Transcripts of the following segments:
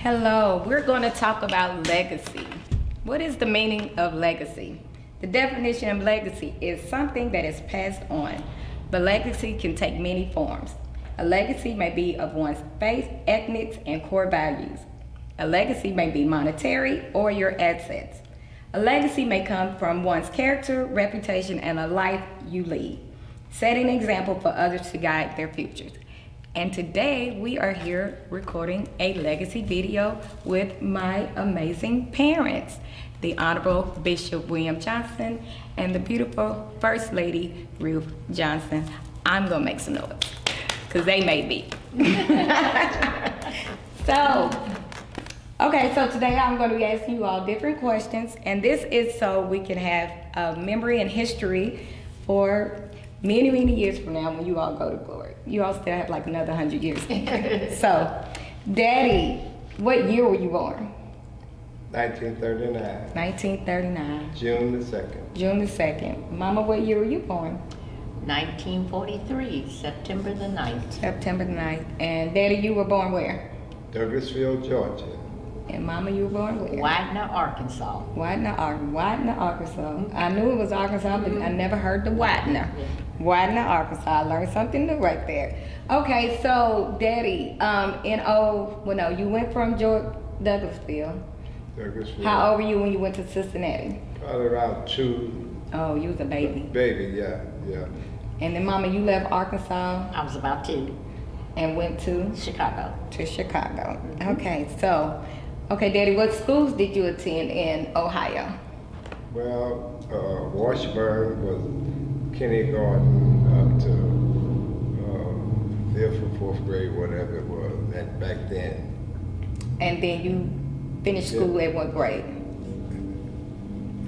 Hello, we're going to talk about legacy. What is the meaning of legacy? The definition of legacy is something that is passed on, but legacy can take many forms. A legacy may be of one's faith, ethnics, and core values. A legacy may be monetary or your assets. A legacy may come from one's character, reputation, and a life you lead, setting an example for others to guide their futures. And today we are here recording a legacy video with my amazing parents, the Honorable Bishop William Johnson and the beautiful First Lady Ruth Johnson. I'm gonna make some noise because they made me. So today I'm going to be asking you all different questions, and this is so we can have a memory and history for many, many years from now when you all go to glory. You all still have like another 100 years. So, Daddy, what year were you born? 1939. 1939. June the 2nd. June the 2nd. Mama, what year were you born? 1943, September the 9th. September the 9th. And Daddy, you were born where? Douglasville, Georgia. And Mama, you were born where? Widener, Arkansas. Widener, Arkansas. I knew it was Arkansas, but I never heard the Widener. Widener, Arkansas. I learned something new right there. Okay, so Daddy, you went from Douglasville. Douglasville. How old were you when you went to Cincinnati? Probably around 2. Oh, you was a baby. Baby, yeah. And then Mama, you left Arkansas I was about 2. and went to Chicago. Chicago. Okay, okay, Daddy, what schools did you attend in Ohio? Well, Washburn was kindergarten up to 5th or 4th grade, whatever it was, back then. And then you finished school at what grade?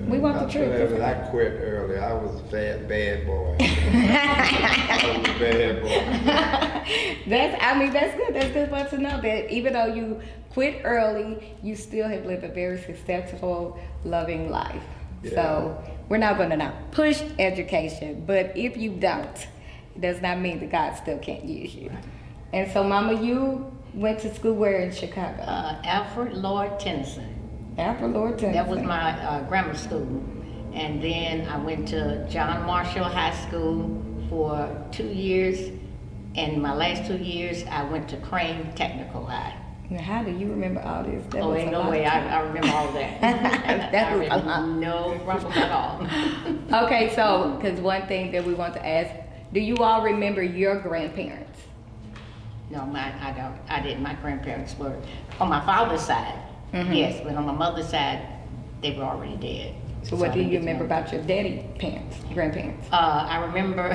We want the truth. I quit early. I was a bad boy. I was a bad boy. That's good. That's good for us to know that even though you quit early, you still have lived a very successful, loving life. Yeah. So we're not going to not push education, but if you don't, it does not mean that God still can't use you. And so, Mama, you went to school where in Chicago? Alfred Lord Tennyson. Alfred Lord Tennyson. That was my grammar school. And then I went to John Marshall High School for 2 years. And my last 2 years, I went to Crane Technical High. Now, how do you remember all this? Ain't no way I remember all that. That was a lot. No problem at all. Okay, so, because one thing that we want to ask, do you all remember your grandparents? No, I don't. I didn't. My grandparents were on my father's side. Yes, but on my mother's side, they were already dead. So what do you remember about your grandparents? I remember,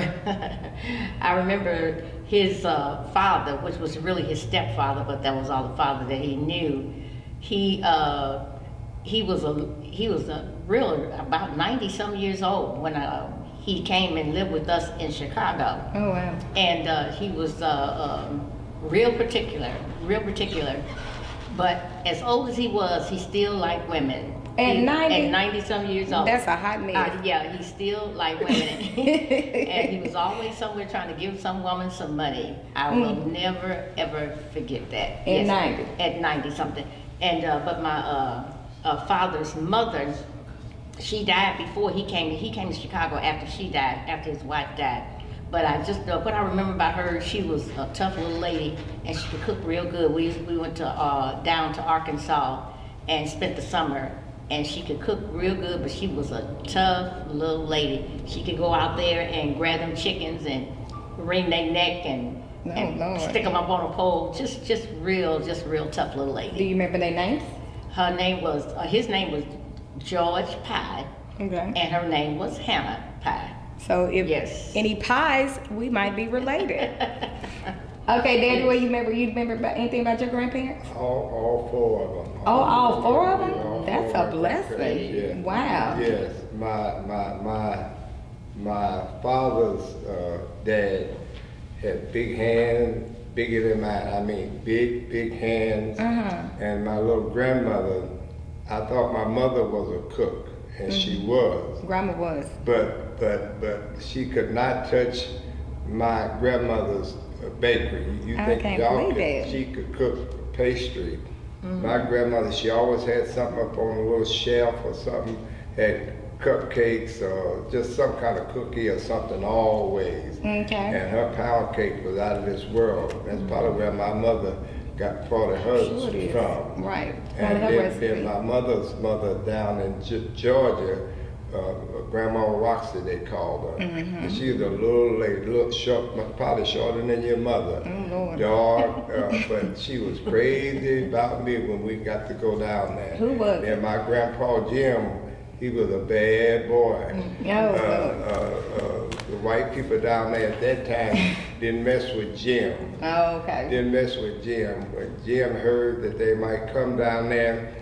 I remember his father, which was really his stepfather, but that was all the father that he knew. He was about 90-some years old when he came and lived with us in Chicago. Oh wow! And he was real particular. But as old as he was, he still liked women. At 90-some years old. That's a hot man. Yeah, he still liked women. And he was always somewhere trying to give some woman some money. I will never, ever forget that. At 90? At 90-something. And, but my father's mother, she died before he came. He came to Chicago after she died, after his wife died. But I just, what I remember about her, she was a tough little lady, and she could cook real good. We went to down to Arkansas and spent the summer, and she could cook real good, but she was a tough little lady. She could go out there and grab them chickens and wring their neck and stick them up on a pole. Just real tough little lady. Do you remember their names? His name was George Pye, okay, and her name was Hannah Pye. So if any pies, we might be related. Okay, Daddy, what you remember about anything about your grandparents? All 4 of them. All 4 of them? That's a blessing. Yeah. Wow. Yes, my father's dad had big hands, bigger than mine. I mean, big hands. And my little grandmother, I thought my mother was a cook, and she was. Grandma was. But she could not touch my grandmother's bakery. You I think can't y'all believe could, it. she could cook pastry My grandmother, she always had something up on a little shelf or something, had cupcakes or just some kind of cookie or something always. Okay. And her pound cake was out of this world. That's probably where my mother got part of hers from. Right. And then my mother's mother down in Georgia, Grandma R.O.C. they called her. And she was a little lady, little short, probably shorter than your mother. Dark, but she was crazy about me when we got to go down there. Who was it? And my grandpa Jim, he was a bad boy. The white people down there at that time didn't mess with Jim. Oh, okay. Didn't mess with Jim. When Jim heard that they might come down there,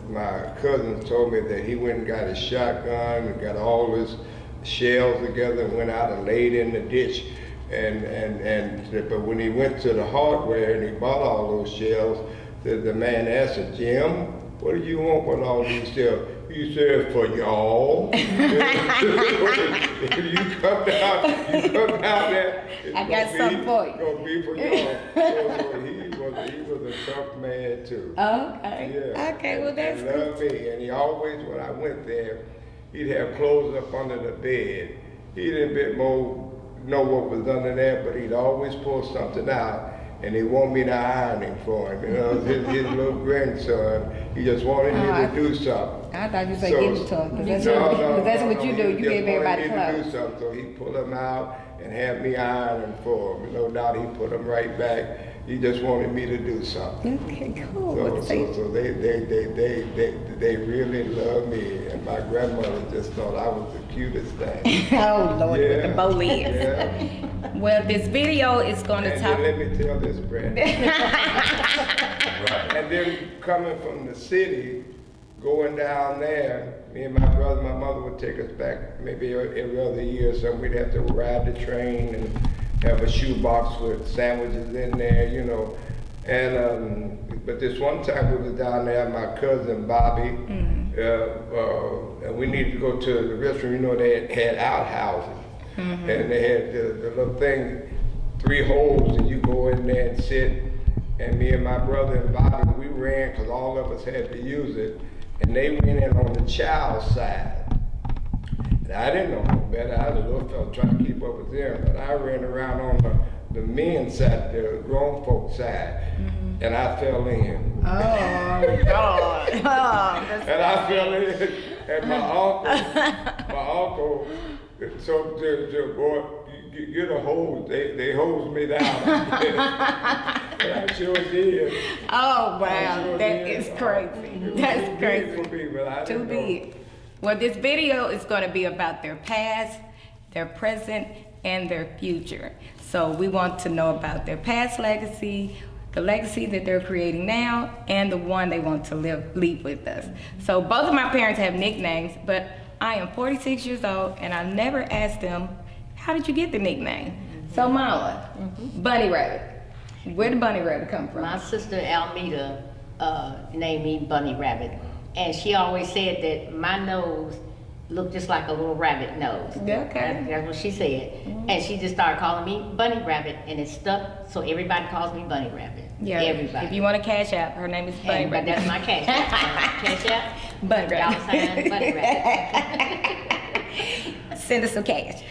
my cousins told me that he went and got his shotgun and got all his shells together and went out and laid in the ditch. But when he went to the hardware and he bought all those shells, the man asked him, Jim, what do you want with all these shells? He said, for y'all. If you come down there, I got something for you. It's gonna be for y'all. So he was a tough man too. Okay. Yeah. Okay, well that's he good. loved me, and he always, when I went there, he'd have clothes up under the bed. He didn't bit more know what was under there, but he'd always pull something out, and he wanted me to iron him for him. You know, his little grandson. He just wanted me to do something. I thought you said give it to him, because that's what you do. You give everybody clothes. Do something, so he pulled them out and had me iron them for him. No doubt he put them right back. He just wanted me to do something. Okay, cool. So they really love me, and my grandmother just thought I was the cutest thing. Oh Lord, with the bow legs. Yeah. Well, this video is going to talk. Let me tell this, Brad. And then coming from the city, going down there, me and my brother, my mother would take us back maybe every other year or something. We'd have to ride the train and have a shoebox with sandwiches in there, you know. And but this one time we was down there, my cousin Bobby, and we needed to go to the restroom. You know, they had outhouses, and they had the little thing, 3 holes, and you go in there and sit. And me and my brother and Bobby, we ran because all of us had to use it, and they went in on the child side. And I didn't know no better. I was a little fella trying to keep up with them, but I ran around on the men's side, the grown folks side, and I fell in. Oh God! And I fell in, and my uncle, so the boy, get a hose. They hosed me down. And I sure did. Oh wow, that is crazy. That's crazy. For me, but I didn't know. Big. Well, this video is going to be about their past, their present, and their future. So we want to know about their past legacy, the legacy that they're creating now, and the one they want to leave with us. So both of my parents have nicknames, but I am 46 years old, and I never asked them, how did you get the nickname? So Mama, Bunny Rabbit. Where did Bunny Rabbit come from? My sister Almeda named me Bunny Rabbit. And she always said that my nose looked just like a little rabbit nose. Okay. That's what she said. And she just started calling me Bunny Rabbit, and it stuck, so everybody calls me Bunny Rabbit. Yeah. Everybody. If you want to cash out, her name is Bunny But Rabbit. that's my cash app. Cash app? Bunny Rabbit. $sign Bunny Rabbit. Send us some cash.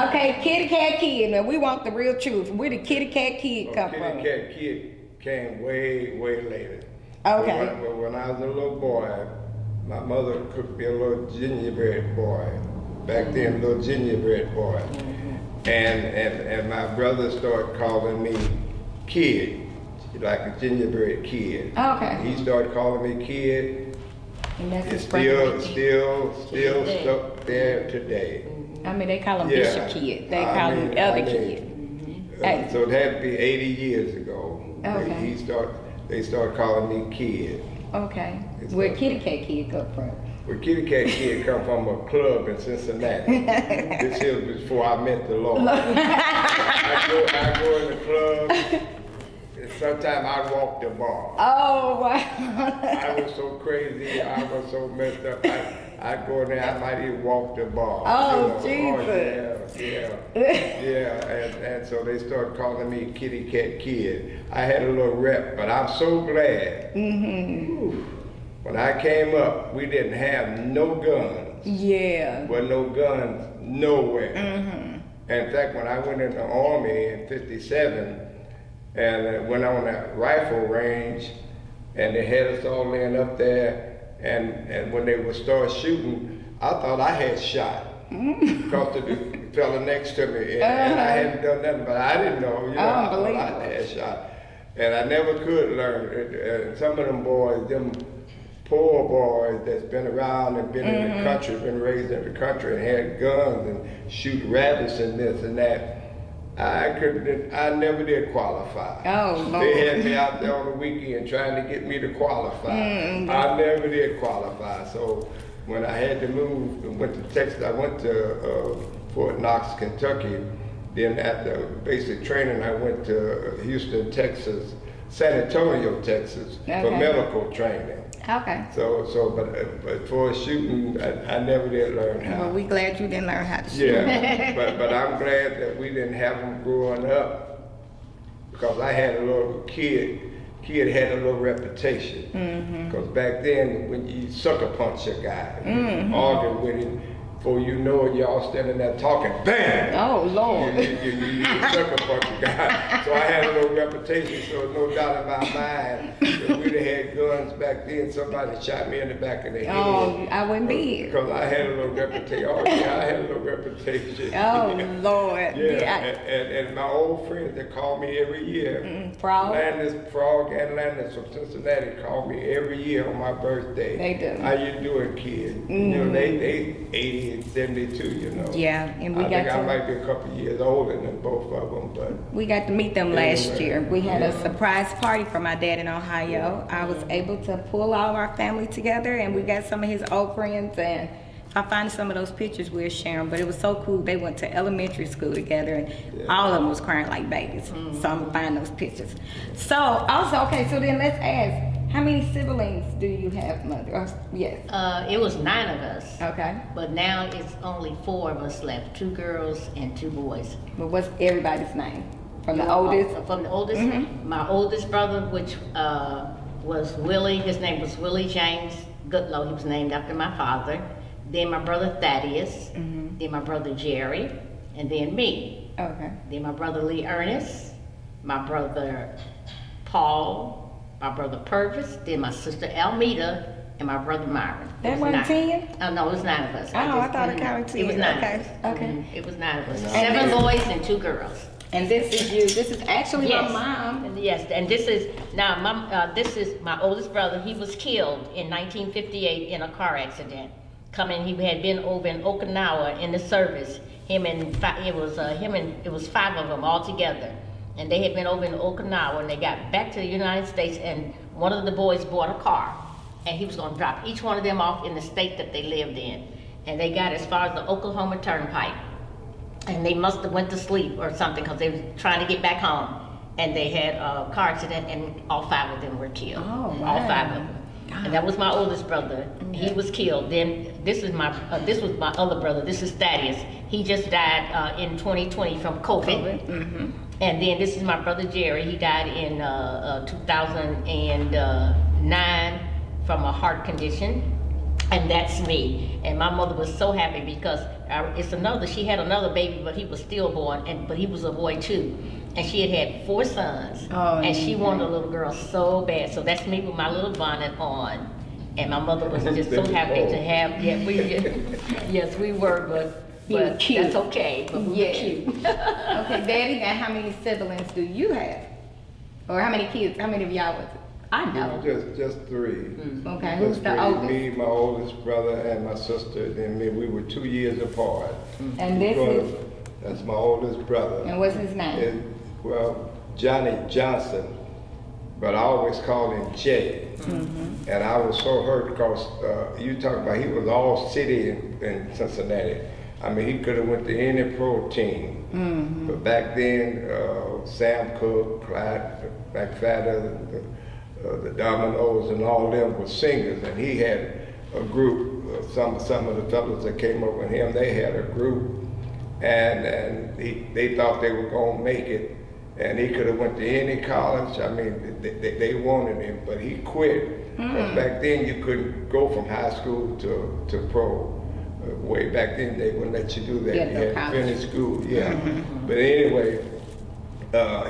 Okay, Kitty Cat Kid. Now we want the real truth. Where did Kitty Cat Kid come from? Kitty Cat Kid came way later. Okay. When I was a little boy, my mother cooked me a little gingerbread boy. Back then, a little gingerbread boy. And my brother started calling me Kid, like a gingerbread kid. Okay. He started calling me Kid. And that's It's his still stuck there today. I mean, they call him Yeah. Bishop Kid. They call him Elder Kid. Hey. So it had to be 80 years ago. Okay. They started calling me Kid. Okay. Where Kitty Cat Kid come from? Where Kitty Cat Kid come from a club in Cincinnati. This here was before I met the Lord. I go in the club. sometimes I walk the bar. Oh, wow. I was so crazy, I was so messed up. I go in there, I might even walk the bar. Oh, Jesus. Jesus. Yeah, and so they started calling me Kitty Cat Kid. I had a little rep, but I'm so glad. When I came up, we didn't have no guns. Yeah. Well, no guns nowhere. In fact, when I went in the Army in '57, and went on that rifle range, and they had us all laying up there, and when they would start shooting, I thought I had shot. Because the fella next to me, and I hadn't done nothing, but I didn't know, I thought I had shot. And I never could learn. Some of them boys, them poor boys that's been around and been in the country, been raised in the country and had guns and shoot rabbits and this and that. I never did qualify. Oh, Lord. They had me out there on the weekend trying to get me to qualify. I never did qualify. So when I had to move and went to Texas, I went to Fort Knox, Kentucky. Then after basic training, I went to Houston, Texas, San Antonio, Texas for medical training. Okay. But for shooting, I never did learn how. Well, we glad you didn't learn how to shoot. Yeah, but I'm glad that we didn't have them growing up, because I had a little kid had a little reputation. Because back then, when you sucker punch a guy, argue with him, before you know it, y'all standing there talking, bam! Oh, Lord. You sucker punch a guy. So I had a little reputation, so no doubt in my mind, if we'd have had guns back then, somebody shot me in the back of the head. Oh, I wouldn't be here. Because I had a little reputation. Oh, yeah, I had a little reputation. Oh, Lord. Yeah, and my old friends that call me every year. Frog? Frog and Landis from Cincinnati call me every year on my birthday. They do. How you doing, kid? You know, they 80 and 72, Yeah, and we I got think I might be a couple years older than both of them, but. We got to meet them last Anyway, year. We had a yeah. surprise party for my dad in Ohio. I was able to pull all of our family together, and we got some of his old friends, and if I find some of those pictures, we'll share them. But it was so cool. They went to elementary school together, and all of them was crying like babies. So I'm gonna find those pictures. So also, okay, so then let's ask, how many siblings do you have, Mother? Yes. It was 9 of us. Okay. But now it's only 4 of us left, 2 girls and 2 boys. But what's everybody's name? From the oldest? From the oldest, my oldest brother, which was Willie, his name was Willie James Goodlow. He was named after my father. Then my brother Thaddeus, then my brother Jerry, and then me. Okay. Then my brother Lee Ernest, my brother Paul, my brother Purvis, then my sister Almeda, and my brother Myron. That wasn't 10? No, it was 9 of us. Oh, I thought it counted 10. It was 9 Okay, of us. okay. It was 9 of us. And 7 boys and 2 girls. And this is you. This is actually Yes. my mom. Yes, and this is this is my oldest brother. He was killed in 1958 in a car accident. He had been over in Okinawa in the service. It was 5 of them all together, and they had been over in Okinawa, and they got back to the United States, and one of the boys bought a car, and he was going to drop each one of them off in the state that they lived in, and they got as far as the Oklahoma Turnpike. And they must have went to sleep or something because they were trying to get back home. And they had a car accident and all 5 of them were killed. Oh, wow. All 5 of them. And that was my oldest brother. He was killed. Then this was my other brother. This is Thaddeus. He just died in 2020 from COVID. And then this is my brother Jerry. He died in 2009 from a heart condition. And that's me. And my mother was so happy because she had another baby, but he was stillborn, but he was a boy too. And she had 4 sons. And she wanted a little girl so bad. So that's me with my little bonnet on. And my mother was just so happy to have, yes, we were, but that's okay. But we were cute. Okay, Daddy, now how many siblings do you have? Or how many kids? How many of y'all was it? I know. Just 3. Okay, who's Just the 3, oldest? me, my oldest brother, and my sister. Then me. We were 2 years apart. And this is? That's my oldest brother. And what's his name? Well, Johnny Johnson, but I always called him Jay. And I was so hurt because you talk about he was all city in Cincinnati. I mean, he could have went to any pro team. But back then, Sam Cooke, Clyde McFadden, the Dominoes, and all of them were singers, and he had a group. Some of the fellas that came up with him, they had a group, and they thought they were gonna make it, and he could have went to any college. I mean, they wanted him, but he quit. Because back then you couldn't go from high school to pro. Way back then they wouldn't let you do that. You had to finish school, yeah. But anyway,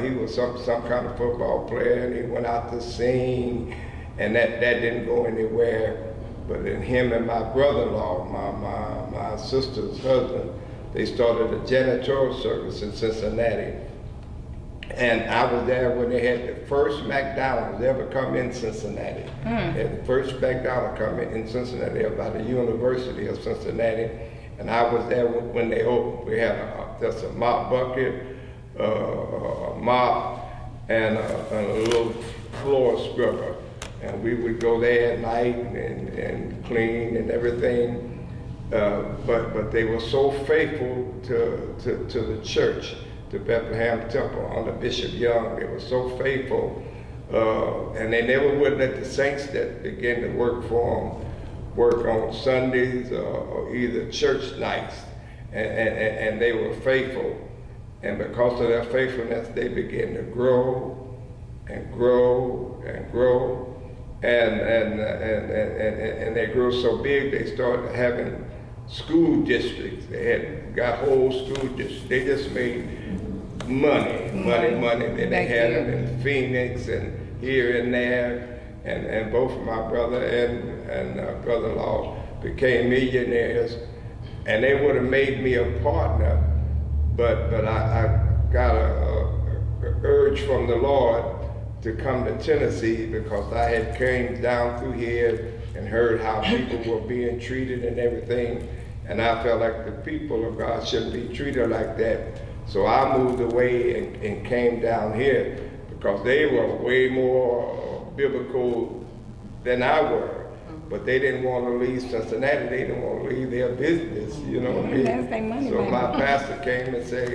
he was some kind of football player, and he went out to sing, and that didn't go anywhere. But then him and my brother-in-law, my sister's husband, they started a janitorial service in Cincinnati. And I was there when they had the first McDonald's ever come in Cincinnati. They had the first McDonald's come in Cincinnati by the University of Cincinnati. And I was there when they opened. We had just a mop bucket, a mop, and a little floor scrubber. And we would go there at night and clean and everything. But they were so faithful to the church, to Bethlehem Temple under Bishop Young. They were so faithful, and they never would let the saints that began to work for them work on Sundays or either church nights, and they were faithful. And because of their faithfulness, they began to grow and grow and grow, and they grew so big they started having school districts. They got whole school districts. They just made money. Then they had them in Phoenix and here and there, and both of my brother and brother-in-law became millionaires, and they would have made me a partner, but I got a urge from the Lord to come to Tennessee because I had came down through here and heard how people were being treated and everything, and I felt like the people of God shouldn't be treated like that. So I moved away and came down here because they were way more biblical than I were. But they didn't want to leave Cincinnati. They didn't want to leave their business, you know what I mean? That's their money, so man. my pastor came and said,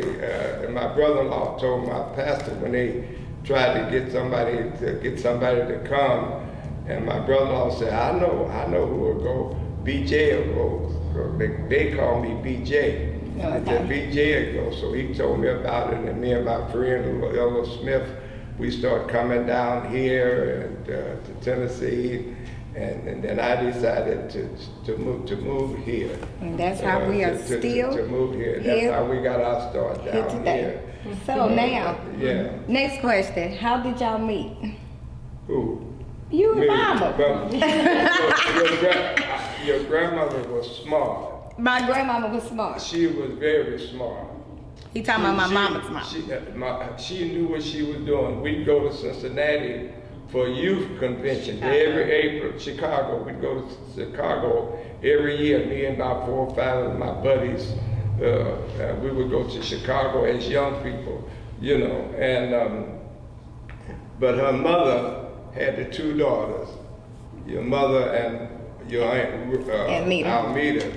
and my brother-in-law told my pastor when they tried to get somebody to come, and my brother-in-law said, I know who will go. BJ will go. They call me BJ. I said, BJ will go. So he told me about it, and me and my friend, Elder Smith, we started coming down here and to Tennessee, and then I decided to move here. And that's how we are still to move here. That's how we got our start down here. So now, yeah. Next question: how did y'all meet? Who? You and Me. Mama. Your grandmother was smart. My grandmama was smart. She was very smart. He talking about my mama's mom. She knew what she was doing. We'd go to Cincinnati for youth convention every April. Chicago, we'd go to Chicago every year. Me and about 4 or 5 of my buddies, we would go to Chicago as young people, you know. And but her mother had the 2 daughters, your mother and your aunt Almeida.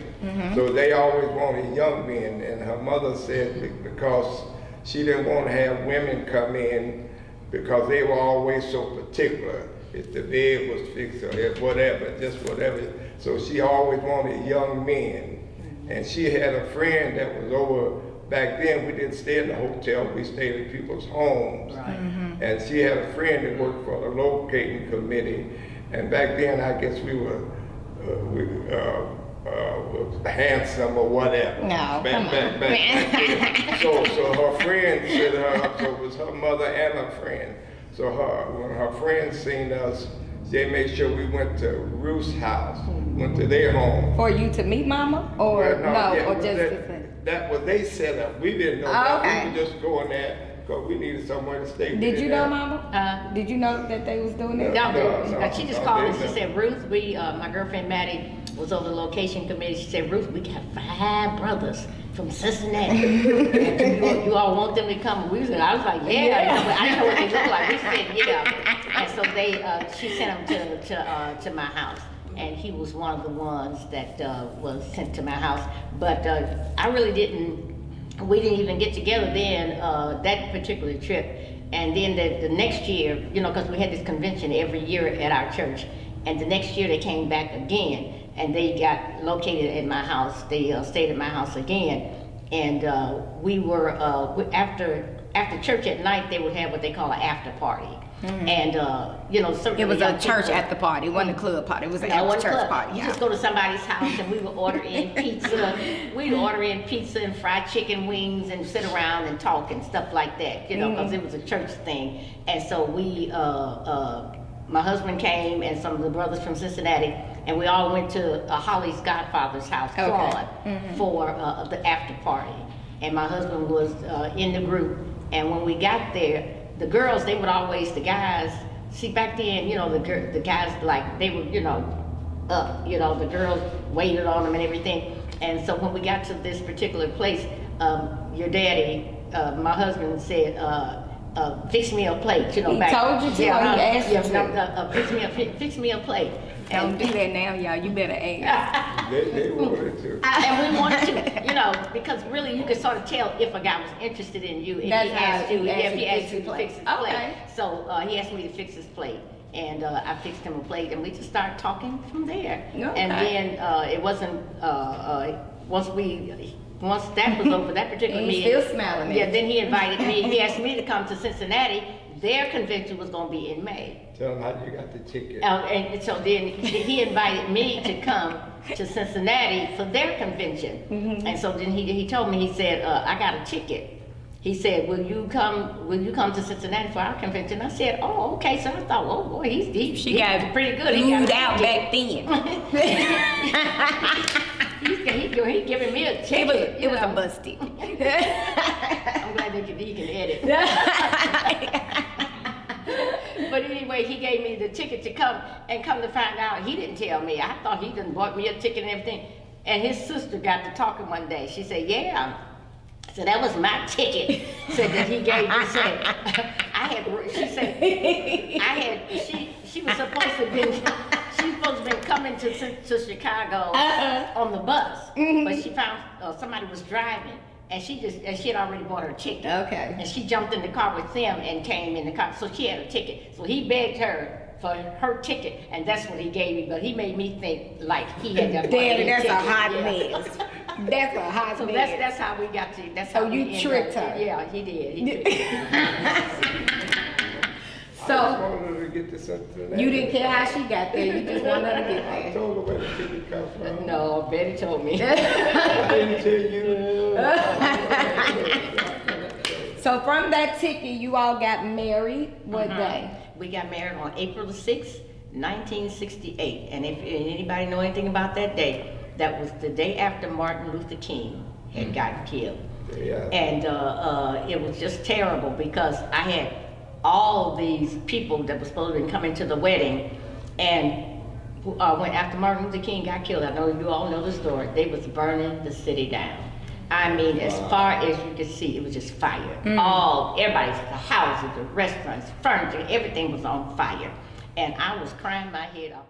So they always wanted young men, and her mother said because she didn't want to have women come in because they were always so particular. If the bed was fixed or if whatever, just whatever. So she always wanted young men. And she had a friend that was over, back then we didn't stay in the hotel, we stayed in people's homes. Right. And she had a friend that worked for the locating committee. And back then I guess we were handsome or whatever. No, back then. So her friend said so it was her mother and her friend. So when her friends seen us, they made sure we went to Ruth's house, went to their home. For you to meet Mama, or or just that was they set up. We didn't know that. We were just going there because we needed somewhere to stay. Did you know Mama? Did you know that they was doing it? No. She just called me. She said, Ruth, my girlfriend Maddie was on the location committee. She said, Ruth, we got 5 brothers from Cincinnati. And you all want them to come? I was like, yeah. I didn't know what they looked like. We said, yeah. And so she sent them to my house. and he was one of the ones that was sent to my house. But I really we didn't even get together then, that particular trip. And then the next year, you know, because we had this convention every year at our church, and the next year they came back again, and they got located at my house. They stayed at my house again, and we were after church at night, they would have what they call an after party. And you know, It was a church at the party, it wasn't a club party. It was an after church party. You just go to somebody's house and we would order in pizza. We'd order in pizza and fried chicken wings and sit around and talk and stuff like that, you know, because it was a church thing. And so we, my husband came and some of the brothers from Cincinnati, and we all went to Holly's godfather's house, Claude, for the after party. And my husband was in the group. And when we got there, the girls, they would always, the guys, see back then, you know, the guys, like, they were, you know, up, you know, the girls waited on them and everything. And so when we got to this particular place, your daddy, my husband said, fix me a plate, you know. He told you to, or he asked you to? Fix me a plate. Don't do that now, y'all. You better ask. They wanted to. And we wanted to, you know, because really you could sort of tell if a guy was interested in you. If That's he asked you, how if he asked you his to fix his plate. plate. Okay. So he asked me to fix his plate. And I fixed him a plate, and we just started talking from there. Okay. And then it wasn't, once that was over, that particular And he's meeting. still smiling at Yeah, you. then he invited me, he asked me to come to Cincinnati. Their convention was gonna be in May. Tell them how you got the ticket. And so then he invited me to come to Cincinnati for their convention. And so then he told me, he said, I got a ticket. He said, will you come to Cincinnati for our convention? I said, oh, okay. So I thought, oh boy, he got pretty good. He got moved out back then. He giving me a ticket. It was a bus ticket. I'm glad he can edit. But anyway, he gave me the ticket to come to find out, he didn't tell me. I thought he done bought me a ticket and everything. And his sister got to talking one day. She said, yeah. So that was my ticket. Said that he gave me. Said she was supposed to be coming to Chicago on the bus, but she found somebody was driving. And she had already bought her ticket. Okay. And she jumped in the car with them and came in the car. So she had a ticket. So he begged her for her ticket, and that's what he gave me. But he made me think like he had that. Daddy, that's a hot mess. That's a hot mess. So that's how we got to. That's how you tricked her. Yeah, he did. He did. I just wanted her to get to Cincinnati. You didn't care how she got there. You just wanted her to get I there. told her where the ticket come from. No, Betty told me. I didn't tell you. So from that ticket, you all got married. What day? We got married on April the 6th, 1968. And if anybody know anything about that day, that was the day after Martin Luther King had gotten killed. Yeah. And it was just terrible because I had all these people that were supposed to be coming to the wedding, and when after Martin Luther King got killed, I know you all know the story, they was burning the city down. I mean, as far as you could see, it was just fire. Everybody's, the houses, the restaurants, furniture, everything was on fire. And I was crying my head off.